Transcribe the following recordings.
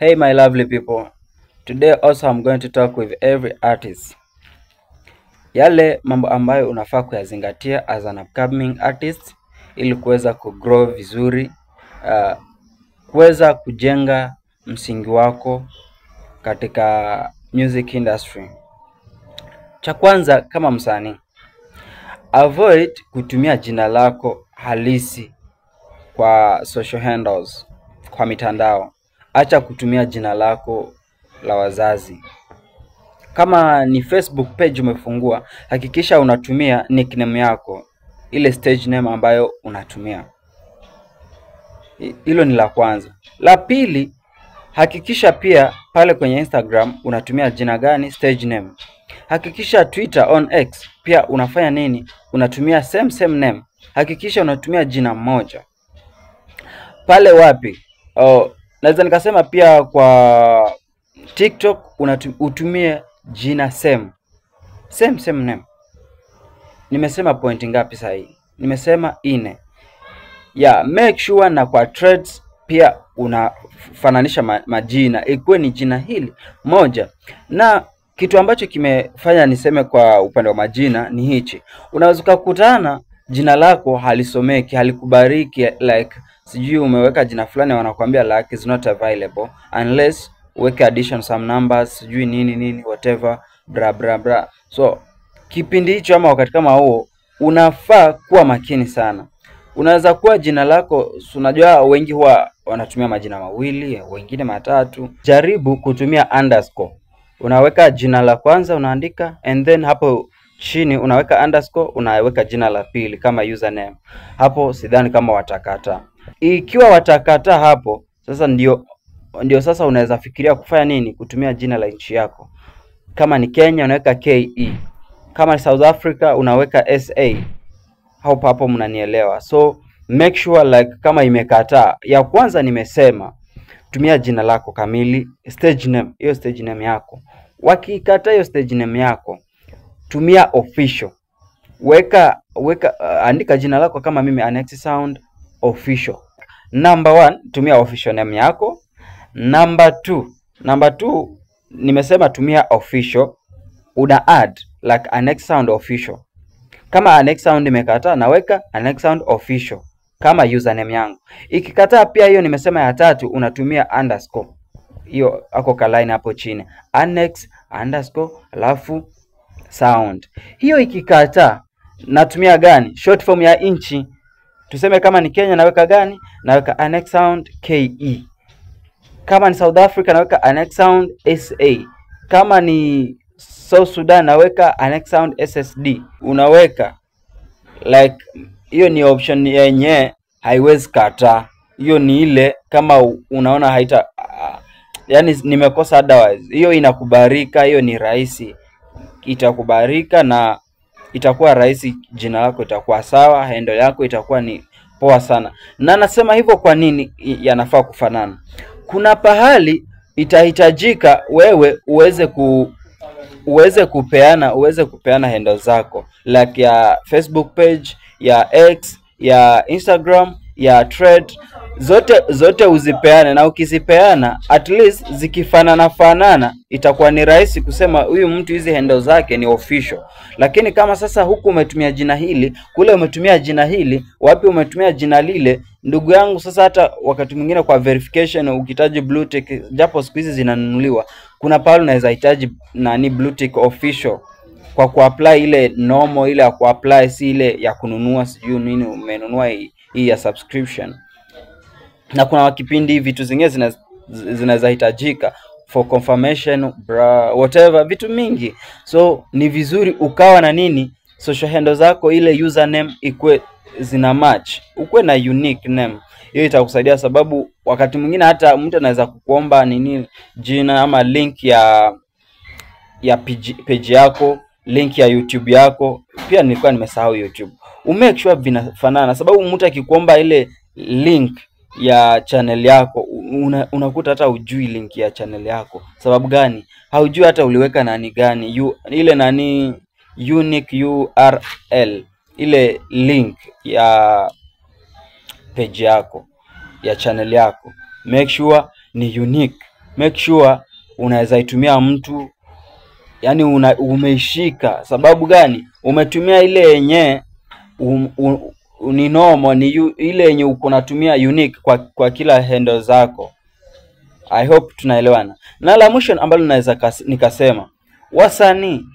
Hey my lovely people, today also I'm going to talk with every artist. Yale mambo ambayo unafaa kuyazingatia as an upcoming artist ili kuweza kugrow vizuri, kuweza kujenga msingi wako katika music industry. Cha kwanza, kama msanii, avoid kutumia jina lako halisi kwa social handles, kwa mitandao. Acha kutumia jina lako la wazazi. Kama ni Facebook page umefungua, hakikisha unatumia nickname yako, ile stage name ambayo unatumia. Hilo ni la kwanza. La pili, hakikisha pia pale kwenye Instagram unatumia jina gani, stage name. Hakikisha Twitter on X pia unafanya nini, unatumia same name. Hakikisha unatumia jina moja. Pale wapi? Naweza nikasema pia kwa TikTok utumie jina same name. Nimesema point ngapi sahi? Nimesema 4. Make sure na kwa threads pia unafananisha majina, ikuwe ni jina hili moja. Na kitu ambacho kimefanya niseme kwa upande wa majina ni hichi. Unaweza kukutana jina lako halisomeki, halikubariki, like sijui umeweka jina fulani wanakuambia like is not available unless uweke addition some numbers, sijui nini whatever bra. So kipindi hicho ama wakati kama huo unafaa kuwa makini sana. Unaweza kuwa jina lako, unajua wengi huwa wanatumia majina mawili, wengine matatu. Jaribu kutumia underscore. Unaweka jina la kwanza unaandika, and then hapo chini unaweka underscore, unaweka jina la pili kama username. Hapo sidhani kama watakata. Ikiwa watakata hapo, sasa ndio sasa unaweza fikiria kufanya nini, kutumia jina la nchi yako. Kama ni Kenya unaweka KE. Kama ni South Africa unaweka SA. Hapo mnanielewa. So make sure like kama imekataa. Ya kwanza nimesema tumia jina lako kamili, stage name, hiyo stage name yako. Wakikataa hiyo stage name yako, tumia official. Andika jina lako kama mimi Anex Sound official. Number 1, tumia official name yako. Number 2 nimesema tumia official, una add like Anex Sound official. Kama Anex Sound imekataa, naweka Anex Sound official kama username yangu. Ikikataa pia hiyo nimesema ya 3, unatumia underscore. Hiyo ako ka line hapo chini, Anex underscore alafu sound. Hiyo ikikataa, natumia gani? Short form ya inchi. Tuseme kama ni Kenya naweka gani? Naweka Anex Sound KE. Kama ni South Africa naweka Anex Sound SA. Kama ni South Sudan naweka Anex Sound SSD. Unaweka like hiyo ni option yenye haiwezi kata. Hiyo ni ile kama unaona haita yani nimekosa otherwise. Hiyo inakubarika, hiyo ni rahisi. Itakubarika na itakuwa rahisi, jina lako itakuwa sawa, handle yako itakuwa ni poa sana. Na nasema hivyo kwa nini yanafaa kufanana? Kuna pahali itahitajika wewe uweze kupeana handle zako, like ya Facebook page, ya X, ya Instagram, ya Thread, zote uzipeane. Na ukizipeana at least zikifanana itakuwa ni rahisi kusema huyu mtu hizi handle zake ni official. Lakini kama sasa huku umetumia jina hili, kule umetumia jina hili, wapi umetumia jina lile, ndugu yangu, sasa hata wakati mwingine kwa verification ukihitaji blue tick, japo siku hizi zinanunuliwa, kuna pale unaweza hitaji blue tick official kwa kuapply ile normal, ile ya kuapply si ile ya kununua sijui nini umenunua hii ya subscription. Na kuna kipindi vitu zingine zinaweza hitajika for confirmation whatever, vitu mingi. So ni vizuri ukawa na social handle zako, ile username ikwe zina match, ukwe na unique name. Hiyo itakusaidia sababu wakati mwingine hata mtu anaweza kukuomba jina ama link ya page yako, link ya YouTube yako. Pia nilikuwa nimesahau YouTube. Umake sure vinafanana, sababu mtu akikuomba ile link ya channel yako unakuta hata hujui link ya channel yako. Sababu gani? Haujui hata uliweka gani, ile unique URL, ile link ya page yako, ya channel yako. Make sure ni unique. make sure unaweza itumia mtu, yani umeishika. Sababu gani? Umetumia ile yenye ni normal, ni ile yenye uko natumia unique kwa kila handle zako. I hope tunaelewana. Na la mwisho ambalo naweza nikasema, wasanii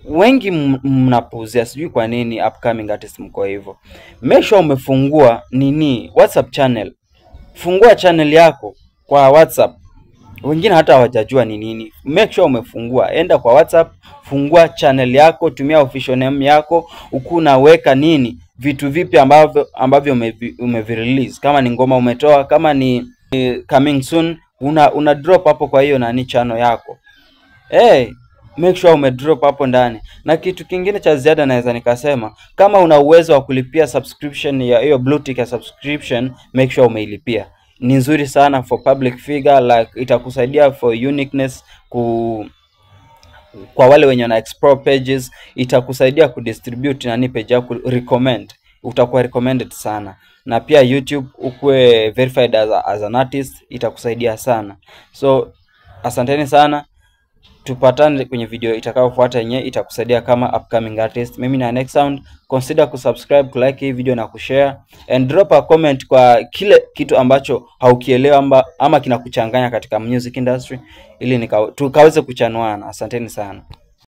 wengi mnapuuzia, sijui kwa nini upcoming artists mko hivyo. Make sure umefungua WhatsApp channel. Fungua channel yako kwa WhatsApp. Wengine hata hawajajua ni nini. Make sure umefungua. Enda kwa WhatsApp, fungua channel yako, tumia official name yako, unaweka vitu vipi ambavyo umevirelease. Kama ni ngoma umetoa, kama ni coming soon, una drop hapo kwa hiyo channel yako. Make sure umedrop hapo ndani. Na kitu kingine cha ziada naweza nikasema, kama una uwezo wa kulipia subscription ya hiyo Bluetick ya subscription, make sure umeilipia. Ni nzuri sana for public figure, like itakusaidia for uniqueness, kwa wale wenye na explore pages, itakusaidia kudistribute page yako, recommend, utakuwa recommended sana. Na pia YouTube ukue verified as an artist, itakusaidia sana. So asanteni sana. Tupatane kwenye video itakayofuata yenye itakusaidia kama upcoming artist. Mimi na Next Sound. Consider kusubscribe, kulike hii video na kushare, and drop a comment kwa kile kitu ambacho haukielewa ama kinakuchanganya katika music industry, ili tukaweze kuchanuana. Asanteni sana.